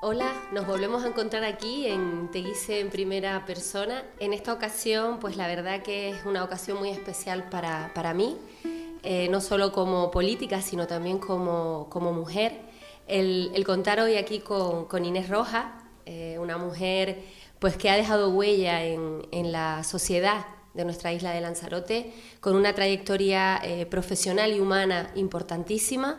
Hola, nos volvemos a encontrar aquí en Teguise en primera persona. En esta ocasión, pues la verdad que es una ocasión muy especial para mí, no solo como política, sino también como mujer. El contar hoy aquí con Inés Rojas, una mujer pues que ha dejado huella en la sociedad de nuestra isla de Lanzarote, con una trayectoria profesional y humana importantísima.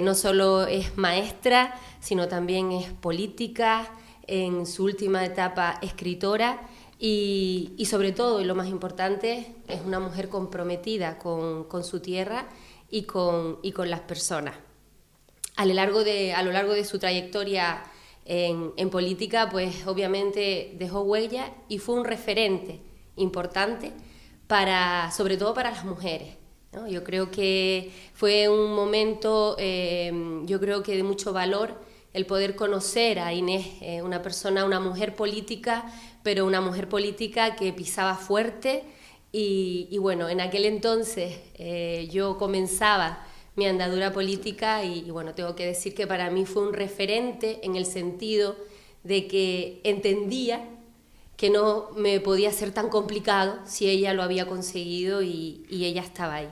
No solo es maestra, sino también es política, en su última etapa escritora y sobre todo, y lo más importante, es una mujer comprometida con su tierra y con las personas. A lo largo de su trayectoria en política, pues obviamente dejó huella y fue un referente importante sobre todo para las mujeres, ¿no? Yo creo que fue un momento, yo creo que de mucho valor el poder conocer a Inés, una mujer política, pero una mujer política que pisaba fuerte y bueno, en aquel entonces yo comenzaba mi andadura política y bueno, tengo que decir que para mí fue un referente en el sentido de que entendía que no me podía ser tan complicado si ella lo había conseguido y ella estaba ahí.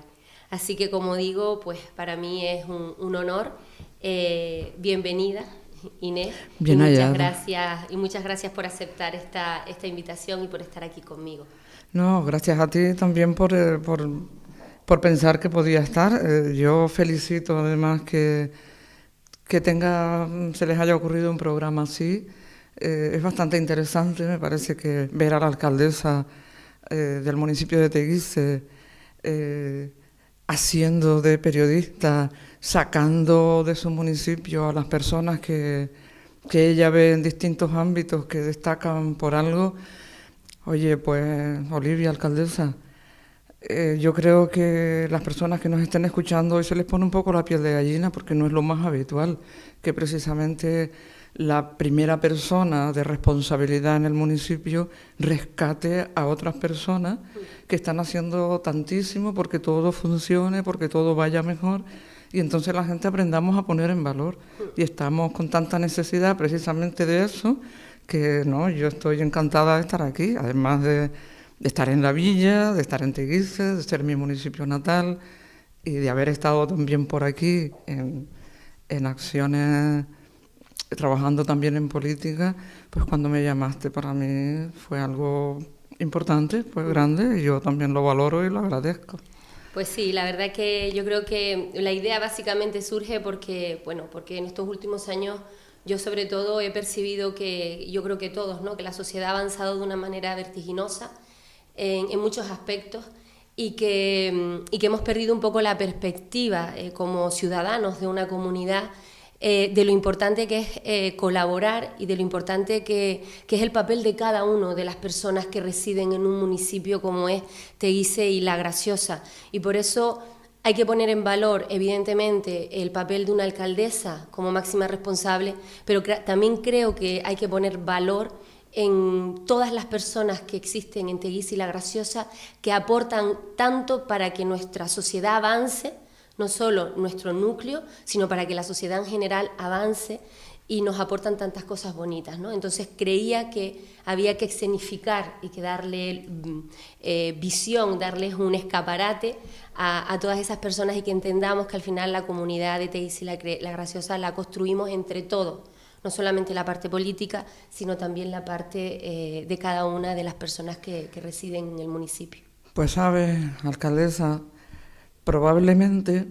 Así que, como digo, pues para mí es un honor. Bienvenida, Inés. Bien Muchas gracias por aceptar esta invitación y por estar aquí conmigo. No, gracias a ti también por pensar que podía estar. Yo felicito además que se les haya ocurrido un programa así. Es bastante interesante, me parece, que ver a la alcaldesa del municipio de Teguise haciendo de periodista, sacando de su municipio a las personas que ella ve en distintos ámbitos que destacan por algo. Oye, pues, Olivia, alcaldesa, yo creo que las personas que nos estén escuchando hoy se les pone un poco la piel de gallina porque no es lo más habitual que precisamente la primera persona de responsabilidad en el municipio rescate a otras personas que están haciendo tantísimo porque todo funcione, porque todo vaya mejor y entonces la gente aprendamos a poner en valor. Y estamos con tanta necesidad precisamente de eso que no, yo estoy encantada de estar aquí, además de estar en la villa, de estar en Teguise, de ser mi municipio natal y de haber estado también por aquí en acciones, trabajando también en política. Pues cuando me llamaste para mí fue algo importante, fue grande y yo también lo valoro y lo agradezco. Pues sí, la verdad que yo creo que la idea básicamente surge porque en estos últimos años yo sobre todo he percibido que, yo creo que todos, ¿no?, que la sociedad ha avanzado de una manera vertiginosa en muchos aspectos y que hemos perdido un poco la perspectiva como ciudadanos de una comunidad de lo importante que es colaborar y de lo importante que es el papel de cada uno de las personas que residen en un municipio como es Teguise y La Graciosa. Y por eso hay que poner en valor, evidentemente, el papel de una alcaldesa como máxima responsable, pero también creo que hay que poner valor en todas las personas que existen en Teguise y La Graciosa que aportan tanto para que nuestra sociedad avance, no solo nuestro núcleo, sino para que la sociedad en general avance y nos aportan tantas cosas bonitas, ¿no? Entonces creía que había que escenificar y que darle visión, darles un escaparate a todas esas personas y que entendamos que al final la comunidad de Teguise y La Graciosa la construimos entre todos, no solamente la parte política, sino también la parte de cada una de las personas que residen en el municipio. Pues sabes, alcaldesa, probablemente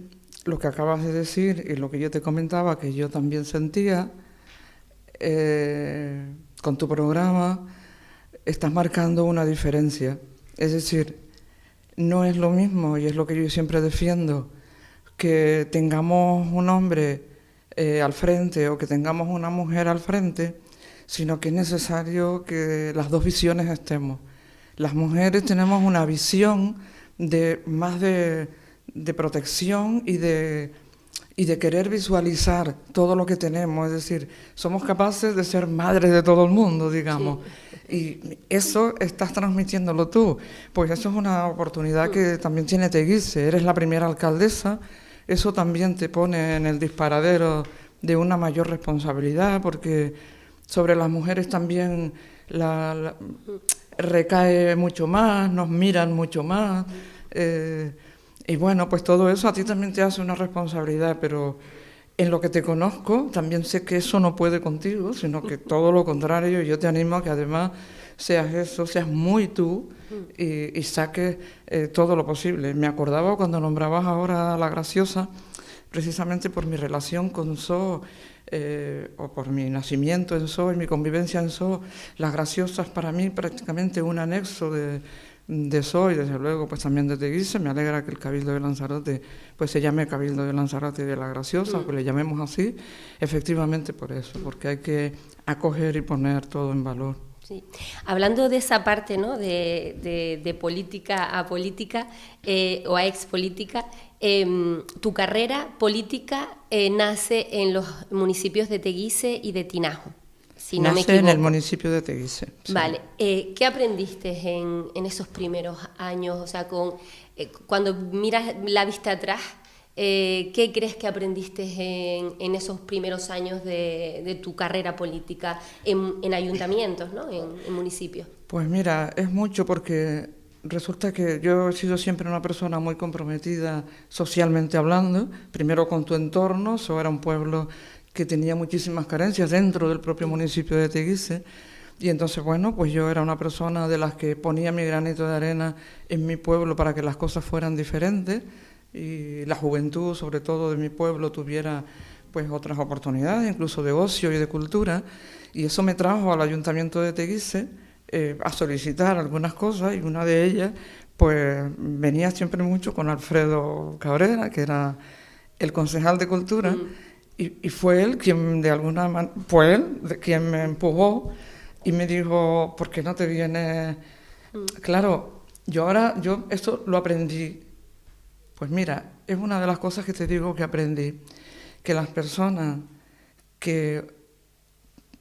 lo que acabas de decir y lo que yo te comentaba, que yo también sentía, con tu programa estás marcando una diferencia. Es decir, no es lo mismo, y es lo que yo siempre defiendo, que tengamos un hombre al frente o que tengamos una mujer al frente, sino que es necesario que las dos visiones estemos. Las mujeres tenemos una visión más de protección y de querer visualizar todo lo que tenemos, es decir, somos capaces de ser madres de todo el mundo, digamos. Sí. Y eso estás transmitiéndolo tú, pues eso es una oportunidad que también tiene Teguise, eres la primera alcaldesa, eso también te pone en el disparadero de una mayor responsabilidad, porque sobre las mujeres también recae mucho más, nos miran mucho más, y bueno, pues todo eso a ti también te hace una responsabilidad, pero en lo que te conozco también sé que eso no puede contigo, sino que todo lo contrario. Yo te animo a que además seas eso, seas muy tú y saques todo lo posible. Me acordaba cuando nombrabas ahora a la Graciosa, precisamente por mi relación con So, o por mi nacimiento en So y mi convivencia en So. Las Graciosas para mí prácticamente un anexo de So y desde luego pues también de Teguise. Me alegra que el Cabildo de Lanzarote pues se llame Cabildo de Lanzarote de la Graciosa, que le llamemos así, efectivamente por eso, porque hay que acoger y poner todo en valor. Sí. Hablando de esa parte, ¿no?, de política a política o a expolítica, tu carrera política nace en los municipios de Teguise y de Tinajo, si no me equivoco. Nace en el municipio de Teguise. Sí. Vale. ¿Qué aprendiste en esos primeros años? O sea, cuando miras la vista atrás, ¿qué crees que aprendiste en esos primeros años de tu carrera política en ayuntamientos, ¿no?, en municipios? Pues mira, es mucho porque resulta que yo he sido siempre una persona muy comprometida socialmente hablando, primero con tu entorno. So era un pueblo que tenía muchísimas carencias dentro del propio municipio de Teguise, y entonces, bueno, pues yo era una persona de las que ponía mi granito de arena en mi pueblo para que las cosas fueran diferentes y la juventud, sobre todo de mi pueblo, tuviera pues otras oportunidades, incluso de ocio y de cultura, y eso me trajo al Ayuntamiento de Teguise a solicitar algunas cosas, y una de ellas pues venía siempre mucho con Alfredo Cabrera, que era el concejal de Cultura, y fue él quien de alguna manera, quien me empujó y me dijo, ¿por qué no te vienes? Claro, yo esto lo aprendí. Pues mira, es una de las cosas que te digo que aprendí, que las personas que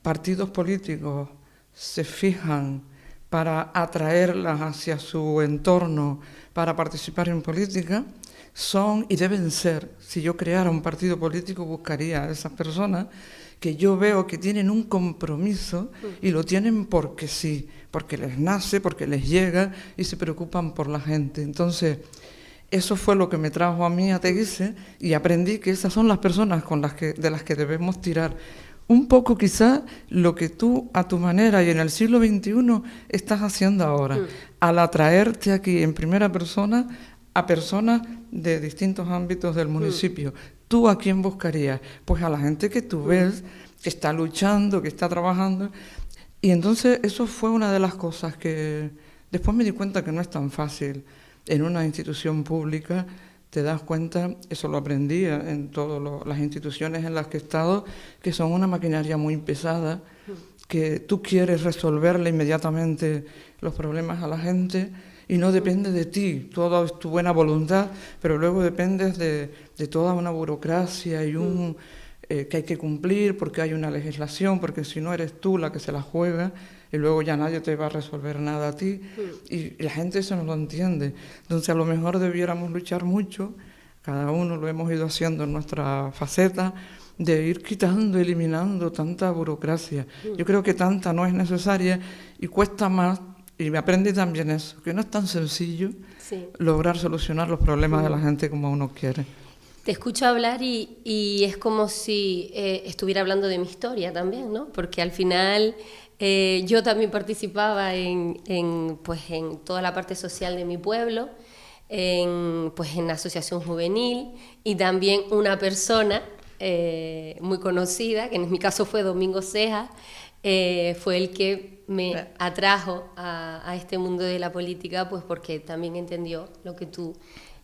partidos políticos se fijan para atraerlas hacia su entorno para participar en política, son y deben ser, si yo creara un partido político, buscaría a esas personas que yo veo que tienen un compromiso y lo tienen porque sí, porque les nace, porque les llega y se preocupan por la gente. Entonces, eso fue lo que me trajo a mí a Teguise, y aprendí que esas son las personas de las que debemos tirar. Un poco quizá lo que tú a tu manera y en el siglo XXI estás haciendo ahora, al atraerte aquí en primera persona a personas de distintos ámbitos del municipio. ¿Tú a quién buscarías? Pues a la gente que tú ves, que está luchando, que está trabajando. Y entonces eso fue una de las cosas que después me di cuenta que no es tan fácil. En una institución pública te das cuenta, eso lo aprendí en todas las instituciones en las que he estado, que son una maquinaria muy pesada, que tú quieres resolverle inmediatamente los problemas a la gente y no depende de ti, todo es tu buena voluntad, pero luego dependes de toda una burocracia y que hay que cumplir porque hay una legislación, porque si no eres tú la que se la juega y luego ya nadie te va a resolver nada a ti, y la gente eso no lo entiende. Entonces a lo mejor debiéramos luchar mucho, cada uno lo hemos ido haciendo en nuestra faceta, de ir quitando, eliminando tanta burocracia. Yo creo que tanta no es necesaria y cuesta más, y me aprendí también eso, que no es tan sencillo lograr solucionar los problemas de la gente como uno quiere. Te escucho hablar y es como si estuviera hablando de mi historia también, ¿no? Porque al final yo también participaba en toda la parte social de mi pueblo, en la asociación juvenil, y también una persona muy conocida, que en mi caso fue Domingo Ceja, fue el que me atrajo a este mundo de la política, pues porque también entendió lo que tú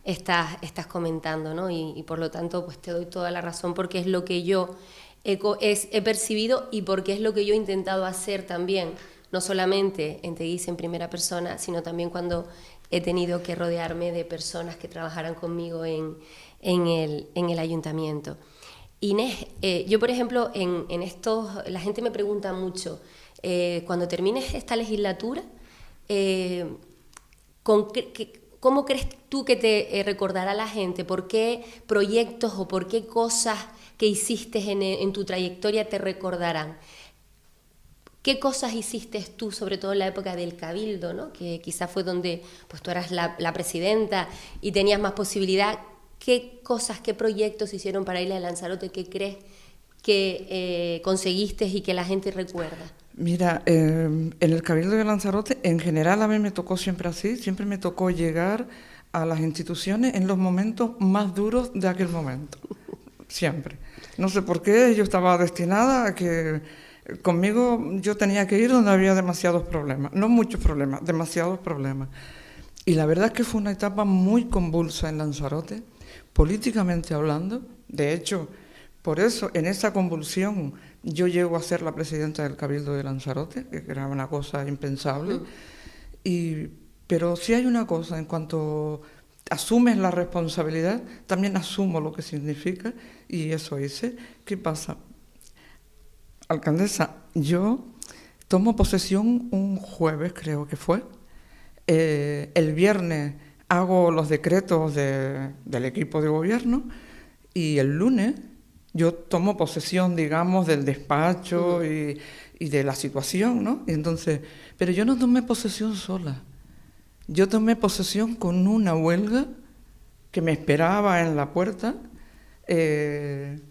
estás comentando, ¿no? Y por lo tanto pues te doy toda la razón, porque es lo que yo he percibido y porque es lo que yo he intentado hacer también, no solamente en Teguise en primera persona, sino también cuando he tenido que rodearme de personas que trabajaran conmigo en el ayuntamiento. Inés, yo por ejemplo en estos, la gente me pregunta mucho, cuando termines esta legislatura, ¿cómo crees tú que te recordará la gente? ¿Por qué proyectos o por qué cosas que hiciste en tu trayectoria te recordarán. ¿Qué cosas hiciste tú, sobre todo en la época del Cabildo, ¿no? Que quizás fue donde pues, tú eras la presidenta y tenías más posibilidad? ¿Qué cosas, qué proyectos hicieron para Isla de Lanzarote que crees que conseguiste y que la gente recuerda? Mira, en el Cabildo de Lanzarote, en general a mí me tocó siempre así, siempre me tocó llegar a las instituciones en los momentos más duros de aquel momento, siempre. No sé por qué, yo estaba destinada a que conmigo yo tenía que ir donde había demasiados problemas, no muchos problemas, demasiados problemas. Y la verdad es que fue una etapa muy convulsa en Lanzarote, políticamente hablando. De hecho, por eso, en esa convulsión, yo llego a ser la presidenta del Cabildo de Lanzarote, que era una cosa impensable. Pero sí hay una cosa, en cuanto asumes la responsabilidad, también asumo lo que significa, y eso hice. ¿Qué pasa? Alcaldesa, yo tomo posesión un jueves, creo que fue. El viernes hago los decretos del equipo de gobierno y el lunes yo tomo posesión, digamos, del despacho y de la situación, ¿no? Entonces, pero yo no tomé posesión sola. Yo tomé posesión con una huelga que me esperaba en la puerta, que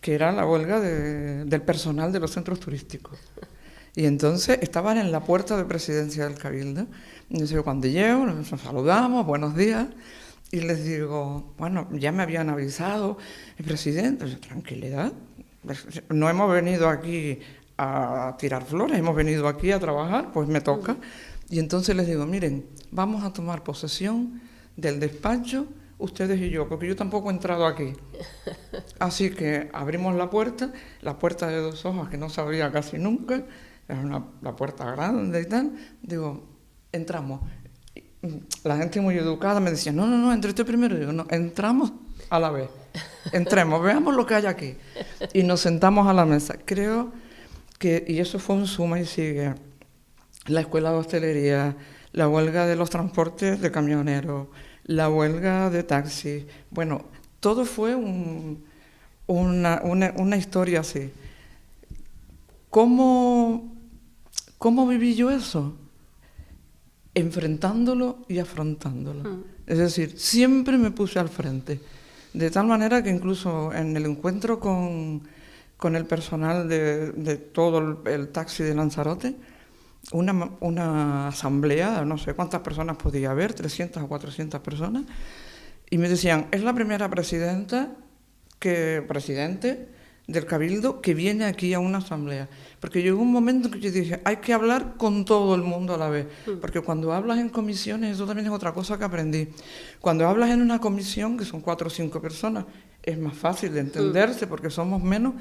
era la huelga del personal de los centros turísticos. Y entonces estaban en la puerta de presidencia del Cabildo. Entonces cuando llego, nos saludamos, buenos días, y les digo, bueno, ya me habían avisado, el presidente, tranquilidad, no hemos venido aquí a tirar flores, hemos venido aquí a trabajar, pues me toca. Y entonces les digo, miren, vamos a tomar posesión del despacho, ustedes y yo, porque yo tampoco he entrado aquí. Así que abrimos la puerta de 2 hojas que no se abría casi nunca, era la puerta grande y tal. Digo, entramos. La gente muy educada me decía, no, entre usted primero. Digo, no, entramos a la vez. Entremos, veamos lo que hay aquí. Y nos sentamos a la mesa. Creo que, y eso fue un suma y sigue, la escuela de hostelería, la huelga de los transportes de camioneros, la huelga de taxis. Bueno, todo fue una historia así. ¿Cómo viví yo eso? Enfrentándolo y afrontándolo. Es decir, siempre me puse al frente. De tal manera que incluso en el encuentro con el personal de todo el taxi de Lanzarote, una asamblea, no sé cuántas personas podía haber, 300 o 400 personas, y me decían, es la primera presidente del Cabildo que viene aquí a una asamblea. Porque llegó un momento que yo dije, hay que hablar con todo el mundo a la vez. Porque cuando hablas en comisiones, eso también es otra cosa que aprendí. Cuando hablas en una comisión, que son 4 o 5 personas, es más fácil de entenderse porque somos menos,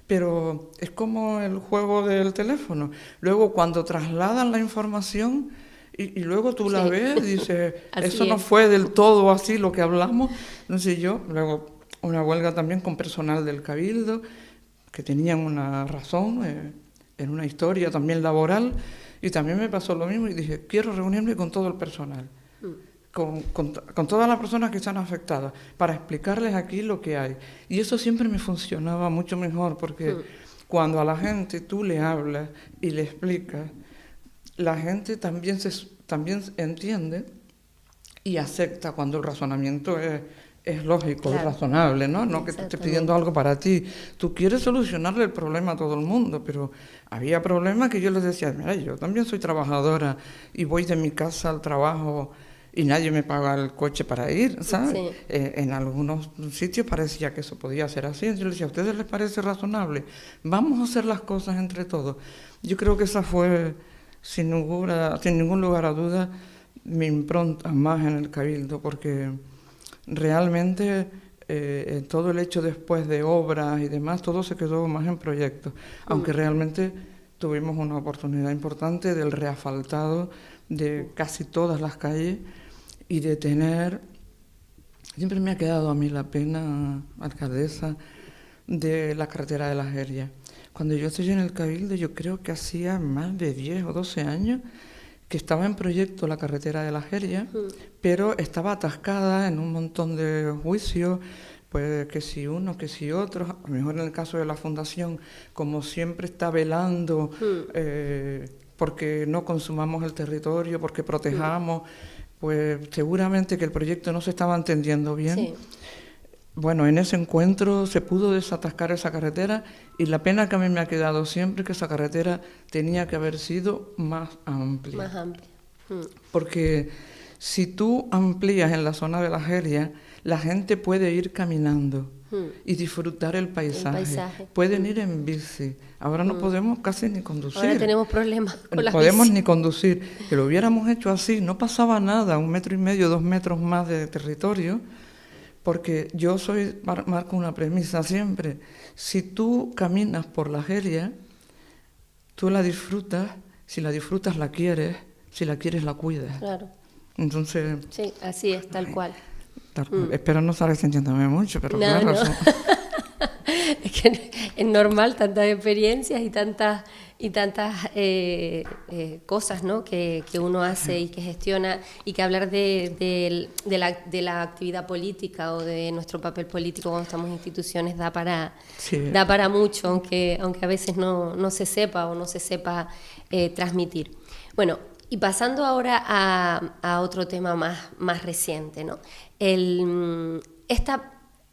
pero es como el juego del teléfono. Luego, cuando trasladan la información y luego tú la ves, dices, eso no fue del todo así lo que hablamos. Entonces luego una huelga también con personal del Cabildo, que tenían una razón en una historia también laboral, y también me pasó lo mismo y dije, quiero reunirme con todo el personal, con todas las personas que están afectadas, para explicarles aquí lo que hay. Y eso siempre me funcionaba mucho mejor, porque cuando a la gente tú le hablas y le explicas, la gente también entiende y acepta cuando el razonamiento es lógico, claro, es razonable, ¿no? No que te esté pidiendo algo para ti. Tú quieres solucionarle el problema a todo el mundo, pero había problemas que yo les decía, mira, yo también soy trabajadora y voy de mi casa al trabajo y nadie me paga el coche para ir, ¿sabes? Sí. En algunos sitios parecía que eso podía ser así. Yo les decía, ¿a ustedes les parece razonable? Vamos a hacer las cosas entre todos. Yo creo que esa fue, sin ningún lugar a duda, mi impronta más en el Cabildo, porque realmente todo el hecho después de obras y demás, todo se quedó más en proyectos, aunque realmente tuvimos una oportunidad importante del reasfaltado de casi todas las calles y de tener, siempre me ha quedado a mí la pena, alcaldesa, de la carretera de la Jeria. Cuando yo estoy en el Cabildo, yo creo que hacía más de 10 o 12 años que estaba en proyecto la carretera de la Jeria, pero estaba atascada en un montón de juicios, pues que si uno, que si otro, a lo mejor en el caso de la Fundación, como siempre está velando porque no consumamos el territorio, porque protejamos, pues seguramente que el proyecto no se estaba entendiendo bien. Sí. Bueno, en ese encuentro se pudo desatascar esa carretera y la pena que a mí me ha quedado siempre que esa carretera tenía que haber sido más amplia. Más amplia. Porque si tú amplías en la zona de la Geria, la gente puede ir caminando y disfrutar el paisaje. Pueden ir en bici. Ahora no podemos casi ni conducir. Ahora tenemos problemas con no las podemos bici. ni conducir. Que lo hubiéramos hecho así, no pasaba nada, 1,5 metros, 2 metros más de territorio, porque yo marco una premisa siempre. Si tú caminas por la Geria, tú la disfrutas, si la disfrutas la quieres, si la quieres la cuidas. Claro. Entonces... Sí, así es, tal cual. Espero no estar extendiéndome mucho, pero No, claro. no. Es que es normal tantas experiencias y tantas cosas, ¿no? que uno hace y que gestiona, y que hablar de la actividad política o de nuestro papel político cuando estamos en instituciones da para mucho, aunque a veces no se sepa o no se sepa transmitir. Bueno, y pasando ahora a otro tema más reciente, ¿no?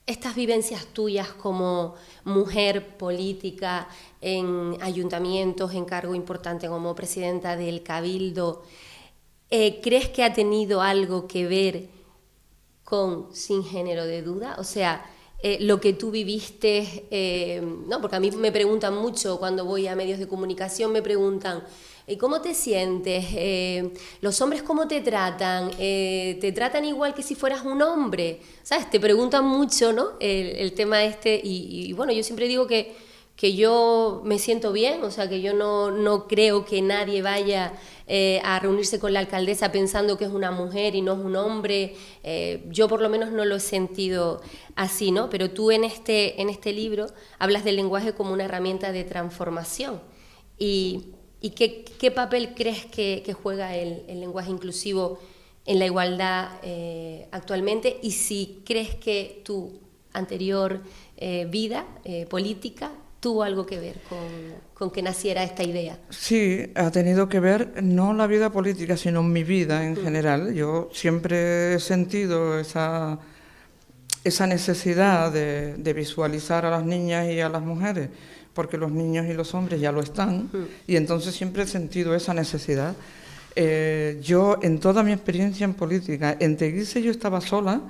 Estas vivencias tuyas como mujer política en ayuntamientos, en cargo importante como presidenta del Cabildo, ¿crees que ha tenido algo que ver con Sin Género de Duda? O sea, lo que tú viviste, no, porque a mí me preguntan mucho cuando voy a medios de comunicación, me preguntan, ¿cómo te sientes? ¿Los hombres cómo te tratan? ¿Te tratan igual que si fueras un hombre? ¿Sabes? Te preguntan mucho, ¿no? El tema este, y bueno, yo siempre digo que yo me siento bien, o sea, que yo no creo que nadie vaya a reunirse con la alcaldesa pensando que es una mujer y no es un hombre. Yo por lo menos no lo he sentido así, ¿no? Pero tú en este libro hablas del lenguaje como una herramienta de transformación. ¿Y qué papel crees que juega el lenguaje inclusivo en la igualdad actualmente? Y si crees que tu anterior vida política tuvo algo que ver con que naciera esta idea. Sí, ha tenido que ver no la vida política, sino mi vida en general. Yo siempre he sentido esa necesidad de visualizar a las niñas y a las mujeres, porque los niños y los hombres ya lo están, y entonces siempre he sentido esa necesidad. Yo, en toda mi experiencia en política, en Teguise yo estaba sola,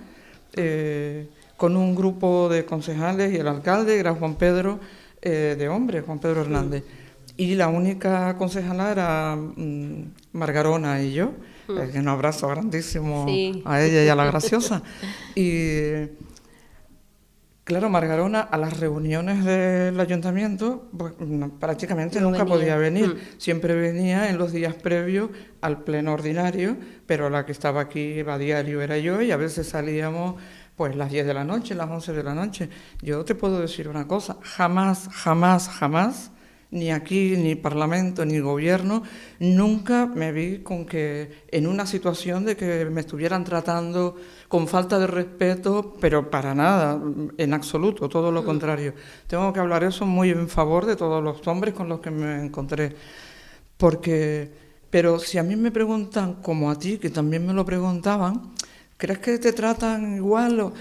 con un grupo de concejales y el alcalde, era Juan Pedro de Hombre, Juan Pedro Hernández, y la única concejala era Margarona y yo, un abrazo grandísimo a ella y a la graciosa. Y claro, Margarona a las reuniones del ayuntamiento pues, prácticamente nunca podía venir. Siempre venía en los días previos al pleno ordinario, pero la que estaba aquí iba a diario era yo, y a veces salíamos pues las 10 de la noche, las 11 de la noche. Yo te puedo decir una cosa, jamás, ni aquí, ni Parlamento, ni Gobierno, nunca me vi con que en una situación de que me estuvieran tratando con falta de respeto, pero para nada, en absoluto, todo lo contrario. Tengo que hablar eso muy en favor de todos los hombres con los que me encontré. Pero si a mí me preguntan, como a ti, que también me lo preguntaban, ¿crees que te tratan igual o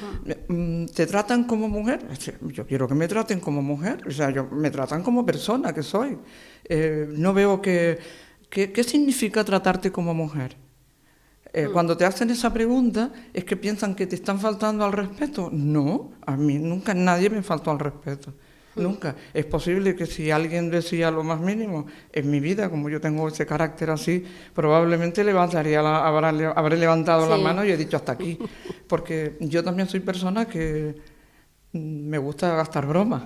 te tratan como mujer? Yo quiero que me traten como mujer, o sea, me tratan como persona que soy. No veo ¿qué significa tratarte como mujer? Cuando te hacen esa pregunta, ¿es que piensan que te están faltando al respeto? No, a mí nunca nadie me faltó al respeto. Nunca. Es posible que si alguien decía lo más mínimo en mi vida, como yo tengo ese carácter así, probablemente habré levantado la mano y he dicho hasta aquí. Porque yo también soy persona que me gusta gastar bromas.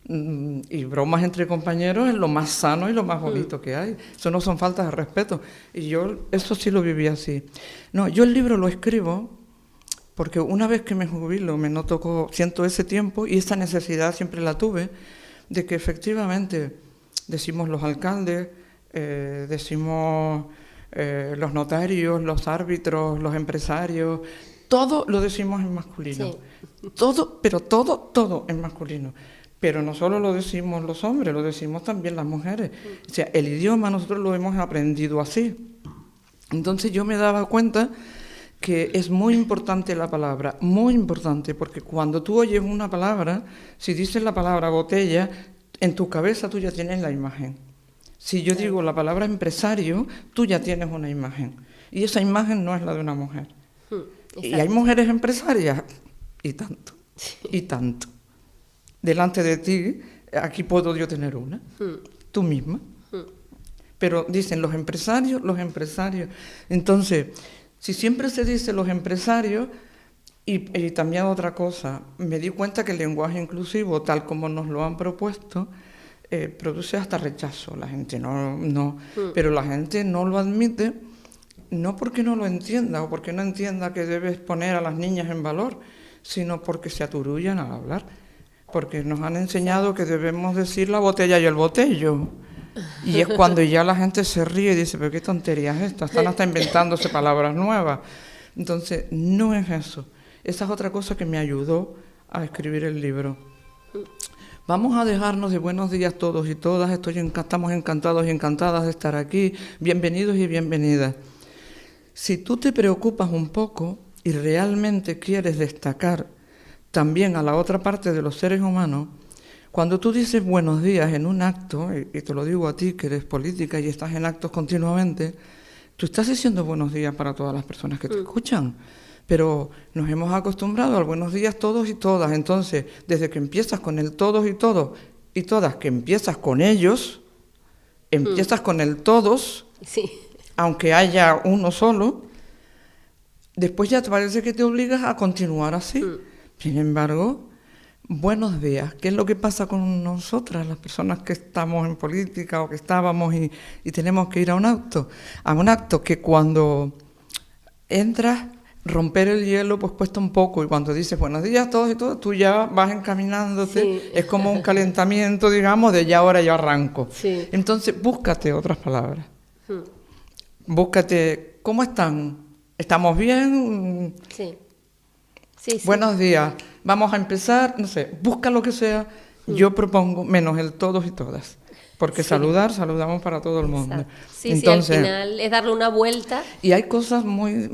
Y bromas entre compañeros es lo más sano y lo más bonito que hay. Eso no son faltas de respeto. Y yo eso sí lo viví así. No, yo el libro lo escribo porque una vez que me jubilo siento ese tiempo y esa necesidad siempre la tuve de que efectivamente decimos los alcaldes, decimos los notarios, los árbitros, los empresarios, todo lo decimos en masculino. Sí. Todo, pero todo en masculino. Pero no solo lo decimos los hombres, lo decimos también las mujeres. O sea, el idioma nosotros lo hemos aprendido así. Entonces yo me daba cuenta que es muy importante la palabra, muy importante, porque cuando tú oyes una palabra, si dices la palabra botella, en tu cabeza tú ya tienes la imagen. Si yo digo la palabra empresario, tú ya tienes una imagen. Y esa imagen no es la de una mujer. Y hay mujeres empresarias, y tanto, y tanto. Delante de ti, aquí puedo yo tener una, tú misma. Pero dicen los empresarios. Entonces, si siempre se dice los empresarios, y también otra cosa, me di cuenta que el lenguaje inclusivo, tal como nos lo han propuesto, produce hasta rechazo. La gente no, pero la gente no lo admite, no porque no lo entienda o porque no entienda que debes poner a las niñas en valor, sino porque se aturullan al hablar, porque nos han enseñado que debemos decir la botella y el botello. Y es cuando ya la gente se ríe y dice, pero qué tontería es esta, están hasta inventándose palabras nuevas. Entonces, no es eso. Esa es otra cosa que me ayudó a escribir el libro. Vamos a dejarnos de buenos días todos y todas, estamos encantados y encantadas de estar aquí, bienvenidos y bienvenidas. Si tú te preocupas un poco y realmente quieres destacar también a la otra parte de los seres humanos, cuando tú dices buenos días en un acto, y te lo digo a ti que eres política y estás en actos continuamente, tú estás diciendo buenos días para todas las personas que te escuchan, pero nos hemos acostumbrado al buenos días todos y todas. Entonces, desde que empiezas con el todos y todos y todas, que empiezas con ellos, empiezas con el todos, sí, aunque haya uno solo, después ya te parece que te obligas a continuar así. Sin embargo, buenos días. ¿Qué es lo que pasa con nosotras, las personas que estamos en política o que estábamos y tenemos que ir a un acto? A un acto que cuando entras, romper el hielo pues cuesta un poco, y cuando dices buenos días a todos y todas, tú ya vas encaminándote, sí. Es como un calentamiento, digamos, de ya ahora yo arranco. Sí. Entonces, búscate otras palabras. Búscate, ¿cómo están? ¿Estamos bien? Sí. Sí. Buenos días. Vamos a empezar, no sé, busca lo que sea. Yo propongo menos el todos y todas. Porque saludamos para todo el mundo. Exacto. Sí, entonces, al final es darle una vuelta. Y hay cosas muy,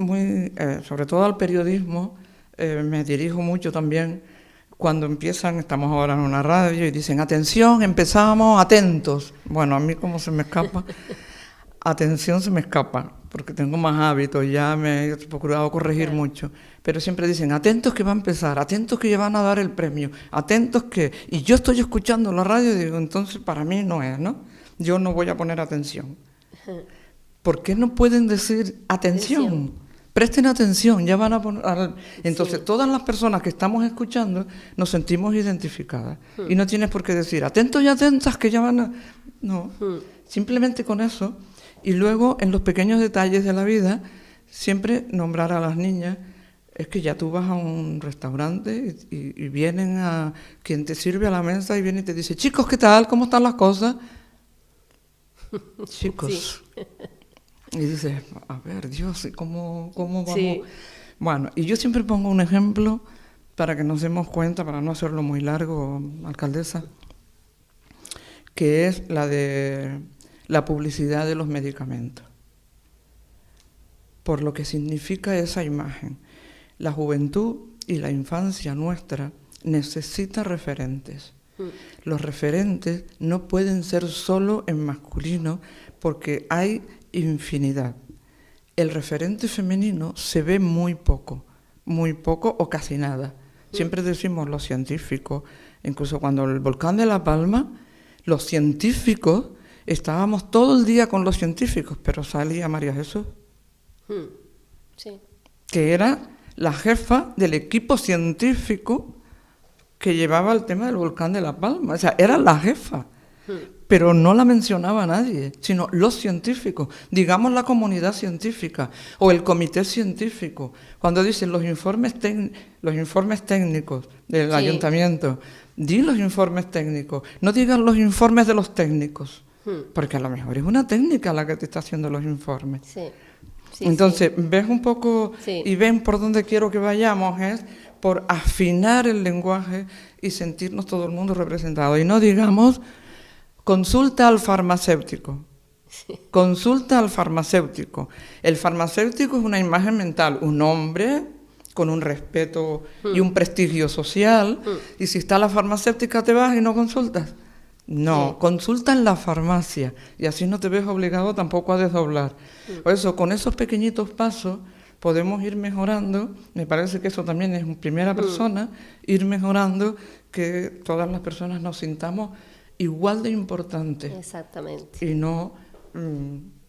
sobre todo al periodismo, me dirijo mucho también, cuando empiezan, estamos ahora en una radio y dicen, atención, empezamos, atentos. Bueno, a mí como se me escapa, atención se me escapa, porque tengo más hábitos, ya me he procurado corregir mucho. Pero siempre dicen, atentos que va a empezar, atentos que ya van a dar el premio, atentos que... Y yo estoy escuchando la radio y digo, entonces para mí no es, ¿no? Yo no voy a poner atención. ¿Por qué no pueden decir atención? Presten atención, ya van a poner... Entonces todas las personas que estamos escuchando nos sentimos identificadas. Y no tienes por qué decir, atentos y atentas que ya van a... No, simplemente con eso. Y luego en los pequeños detalles de la vida, siempre nombrar a las niñas. Es que ya tú vas a un restaurante y vienen a quien te sirve a la mesa y viene y te dice, chicos, ¿qué tal? ¿Cómo están las cosas? Chicos. Sí. Y dices, a ver, Dios, ¿cómo vamos? Sí. Bueno, y yo siempre pongo un ejemplo para que nos demos cuenta, para no hacerlo muy largo, alcaldesa, que es la de la publicidad de los medicamentos. Por lo que significa esa imagen. La juventud y la infancia nuestra necesita referentes. Los referentes no pueden ser solo en masculino porque hay infinidad. El referente femenino se ve muy poco o casi nada. Siempre decimos los científicos, incluso cuando el volcán de La Palma, los científicos, estábamos todo el día con los científicos, pero salía María Jesús, que era la jefa del equipo científico que llevaba el tema del volcán de La Palma. O sea, era la jefa, pero no la mencionaba nadie, sino los científicos, digamos la comunidad científica o el comité científico. Cuando dicen los informes técnicos del ayuntamiento, di los informes técnicos, no digan los informes de los técnicos, porque a lo mejor es una técnica la que te está haciendo los informes. Sí. Sí, Entonces, ves un poco y ven por dónde quiero que vayamos, es por afinar el lenguaje y sentirnos todo el mundo representado. Y no digamos, consulta al farmacéutico. Consulta al farmacéutico. El farmacéutico es una imagen mental, un hombre con un respeto y un prestigio social, y si está la farmacéutica te vas y no consultas. No, consulta en la farmacia y así no te ves obligado tampoco a desdoblar. Por eso, con esos pequeñitos pasos podemos ir mejorando. Me parece que eso también es en primera persona, ir mejorando, que todas las personas nos sintamos igual de importantes. Exactamente. Y no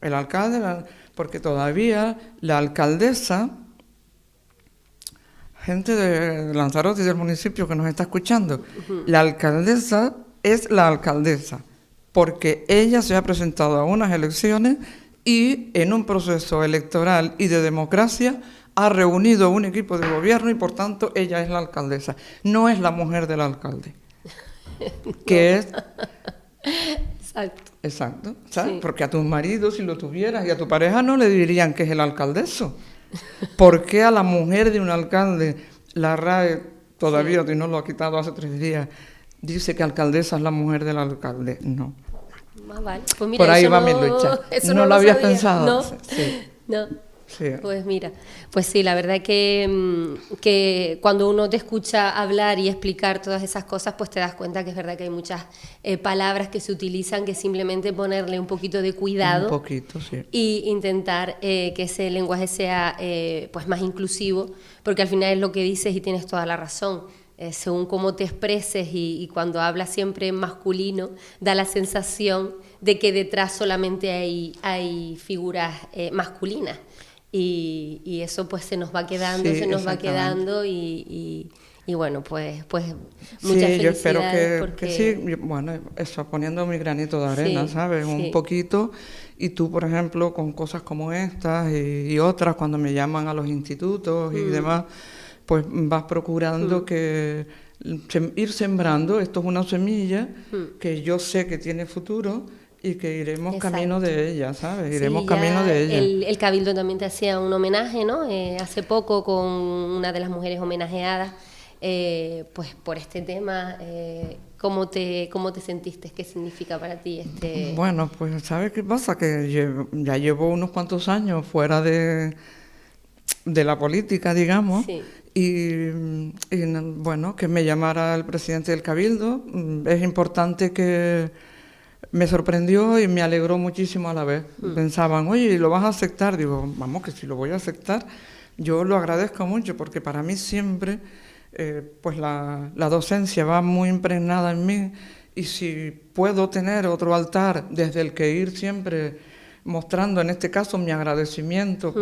el alcalde, porque todavía la alcaldesa, gente de Lanzarote y del municipio que nos está escuchando, la alcaldesa es la alcaldesa, porque ella se ha presentado a unas elecciones y en un proceso electoral y de democracia ha reunido un equipo de gobierno y por tanto ella es la alcaldesa, no es la mujer del alcalde, que es... Exacto. Exacto, ¿sabes? Sí. Porque a tu marido, si lo tuvieras, y a tu pareja no le dirían que es el alcaldeso. ¿Por qué a la mujer de un alcalde, la RAE todavía, y no lo ha quitado hace 3 días, dice que alcaldesa es la mujer del alcalde? No. Vale. Pues mira, por ahí va mi lucha. Eso no lo habías sabía. pensado. No, sí. No. Sí. Pues mira, pues sí, la verdad que cuando uno te escucha hablar y explicar todas esas cosas, pues te das cuenta que es verdad que hay muchas palabras que se utilizan que simplemente ponerle un poquito de cuidado, un poquito, sí. Y intentar que ese lenguaje sea pues más inclusivo, porque al final es lo que dices y tienes toda la razón. Según cómo te expreses y cuando hablas siempre en masculino, da la sensación de que detrás solamente hay figuras masculinas. Y eso pues se nos va quedando, sí, se nos va quedando y bueno, pues muchas felicidades. Yo espero porque... que sí, bueno, eso, poniendo mi granito de arena, ¿sabes? Un poquito, y tú, por ejemplo, con cosas como estas y otras, cuando me llaman a los institutos y demás, pues vas procurando que ir sembrando, esto es una semilla que yo sé que tiene futuro, y que iremos camino de ella, ¿sabes? Iremos camino de ella. El Cabildo también te hacía un homenaje, ¿no? Hace poco con una de las mujeres homenajeadas, pues por este tema. ¿Cómo te sentiste? ¿Qué significa para ti este...? Bueno, pues ¿sabes qué pasa? Que ya llevo unos cuantos años fuera de la política, digamos, y bueno, que me llamara el presidente del Cabildo. Es importante que... Me sorprendió y me alegró muchísimo a la vez. Pensaban, oye, ¿lo vas a aceptar? Digo, vamos, que si lo voy a aceptar, yo lo agradezco mucho, porque para mí siempre, pues la docencia va muy impregnada en mí, y si puedo tener otro altar desde el que ir siempre mostrando, en este caso, mi agradecimiento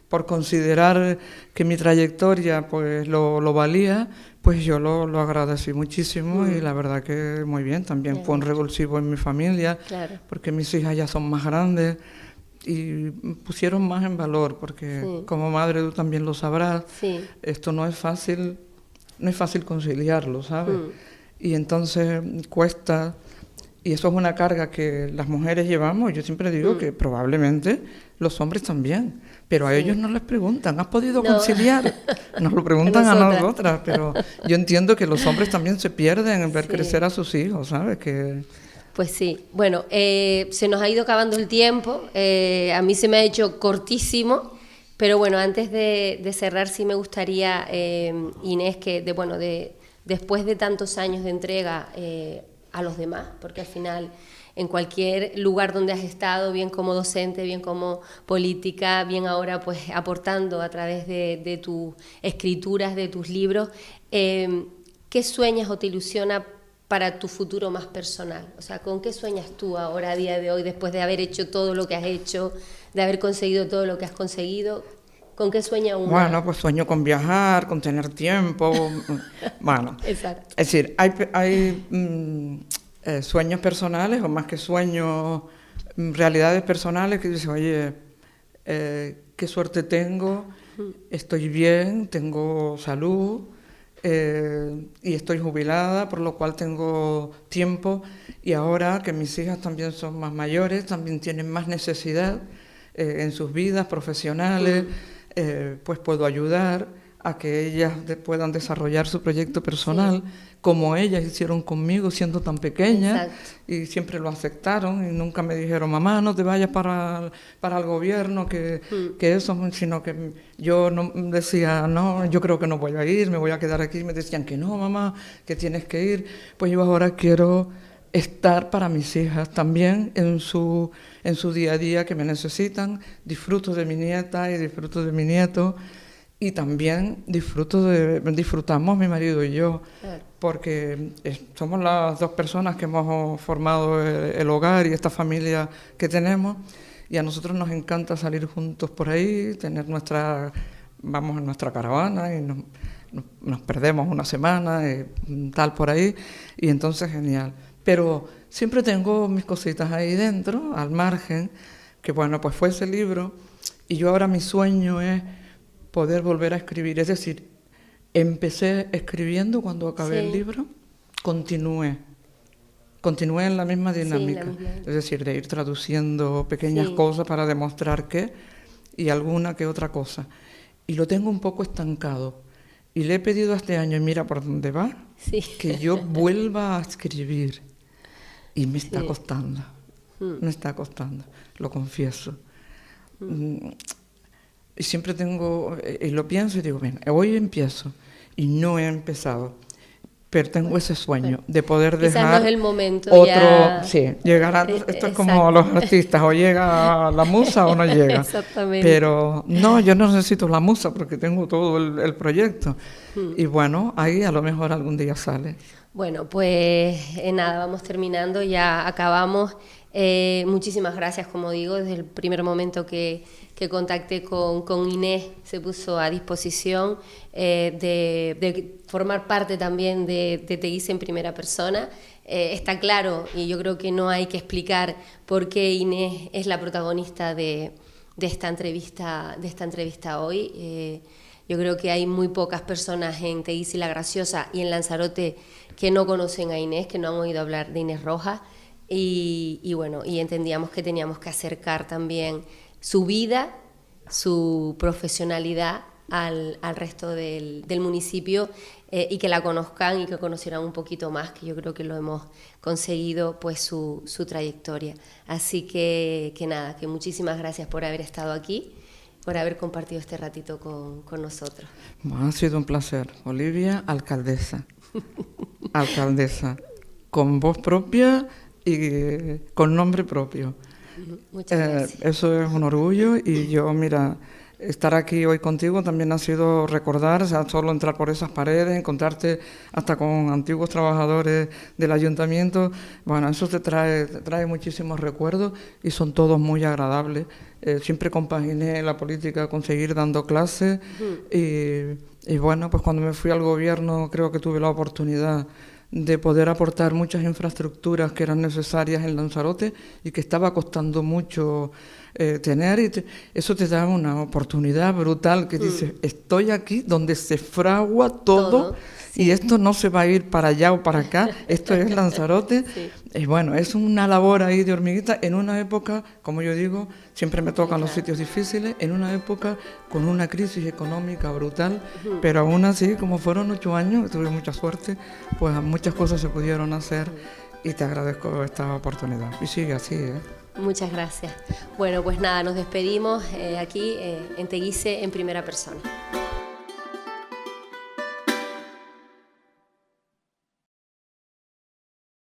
por considerar que mi trayectoria pues lo valía, pues yo lo agradecí muchísimo y la verdad que muy bien. También fue un revulsivo en mi familia, porque mis hijas ya son más grandes y pusieron más en valor, porque como madre tú también lo sabrás, esto no es fácil conciliarlo, ¿sabes? Y entonces cuesta, y eso es una carga que las mujeres llevamos. Yo siempre digo que probablemente los hombres también, pero a ellos no les preguntan, ¿has podido conciliar? Nos lo preguntan a nosotras, pero yo entiendo que los hombres también se pierden en ver crecer a sus hijos, ¿sabes? Pues sí, bueno, se nos ha ido acabando el tiempo, a mí se me ha hecho cortísimo, pero bueno, antes de cerrar sí me gustaría, Inés, que después de tantos años de entrega a los demás, porque al final en cualquier lugar donde has estado, bien como docente, bien como política, bien ahora pues aportando a través de tus escrituras, de tus libros, ¿qué sueñas o te ilusiona para tu futuro más personal? O sea, ¿con qué sueñas tú ahora a día de hoy, después de haber hecho todo lo que has hecho, de haber conseguido todo lo que has conseguido? ¿Con qué sueña uno? Bueno, pues sueño con viajar, con tener tiempo. Bueno, exacto. Es decir, hay sueños personales, o más que sueños, realidades personales, que dices, oye, qué suerte tengo, estoy bien, tengo salud, y estoy jubilada, por lo cual tengo tiempo, y ahora que mis hijas también son más mayores, también tienen más necesidad, en sus vidas profesionales, pues puedo ayudar a que ellas puedan desarrollar su proyecto personal, como ellas hicieron conmigo siendo tan pequeñas. Exacto. Y siempre lo aceptaron y nunca me dijeron, mamá, no te vayas para el gobierno, que eso, sino que yo no decía, no, yo creo que no voy a ir, me voy a quedar aquí. Me decían que no, mamá, que tienes que ir. Pues yo ahora quiero estar para mis hijas también en su día a día, que me necesitan. Disfruto de mi nieta y disfruto de mi nieto. Y también disfrutamos mi marido y yo, porque somos las dos personas que hemos formado el hogar y esta familia que tenemos, y a nosotros nos encanta salir juntos por ahí, vamos en nuestra caravana y nos perdemos una semana, tal por ahí, y entonces genial. Pero siempre tengo mis cositas ahí dentro, al margen, que bueno, pues fue ese libro, y yo ahora mi sueño es poder volver a escribir. Es decir, empecé escribiendo cuando acabé el libro, continué en la misma dinámica. Es decir, de ir traduciendo pequeñas cosas para demostrar y alguna que otra cosa. Y lo tengo un poco estancado. Y le he pedido este año, y mira por dónde va, que yo vuelva a escribir. Y me está costando, lo confieso. Y siempre lo pienso y digo, bien, hoy empiezo, y no he empezado, pero tengo ese sueño de poder dejar quizás no es el momento otro, llegará, esto es como los artistas, o llega la musa o no llega. Exactamente. Pero no, yo no necesito la musa porque tengo todo el proyecto, y bueno, ahí a lo mejor algún día sale. Bueno, pues nada, vamos terminando, ya acabamos. Muchísimas gracias, como digo, desde el primer momento que contacté con Inés, se puso a disposición de formar parte también de Te hice en primera persona. Está claro, y yo creo que no hay que explicar por qué Inés es la protagonista de esta entrevista hoy. Yo creo que hay muy pocas personas en Te hice la Graciosa y en Lanzarote que no conocen a Inés, que no han oído hablar de Inés Rojas. Y bueno, y entendíamos que teníamos que acercar también su vida, su profesionalidad al resto del municipio, y que la conozcan y que conocieran un poquito más, que yo creo que lo hemos conseguido, pues su trayectoria. Así que nada, que muchísimas gracias por haber estado aquí, por haber compartido este ratito con nosotros. Ha sido un placer. Olivia, alcaldesa, con voz propia y con nombre propio. Muchas gracias. Eso es un orgullo, y yo, mira, estar aquí hoy contigo también ha sido recordar, o sea, solo entrar por esas paredes, encontrarte hasta con antiguos trabajadores del ayuntamiento. Bueno, eso te trae muchísimos recuerdos y son todos muy agradables. Siempre compaginé la política con seguir dando clases, y bueno, pues cuando me fui al gobierno creo que tuve la oportunidad de poder aportar muchas infraestructuras que eran necesarias en Lanzarote y que estaba costando mucho tener, y eso te da una oportunidad brutal, que dices, estoy aquí donde se fragua todo. Y esto no se va a ir para allá o para acá, esto es Lanzarote. Y bueno, es una labor ahí de hormiguita en una época, como yo digo, siempre me tocan los sitios difíciles, en una época con una crisis económica brutal, pero aún así, como fueron 8 años, tuve mucha suerte, pues muchas cosas se pudieron hacer, y te agradezco esta oportunidad. Y sigue así, Muchas gracias. Bueno, pues nada, nos despedimos aquí en Te hice en primera persona.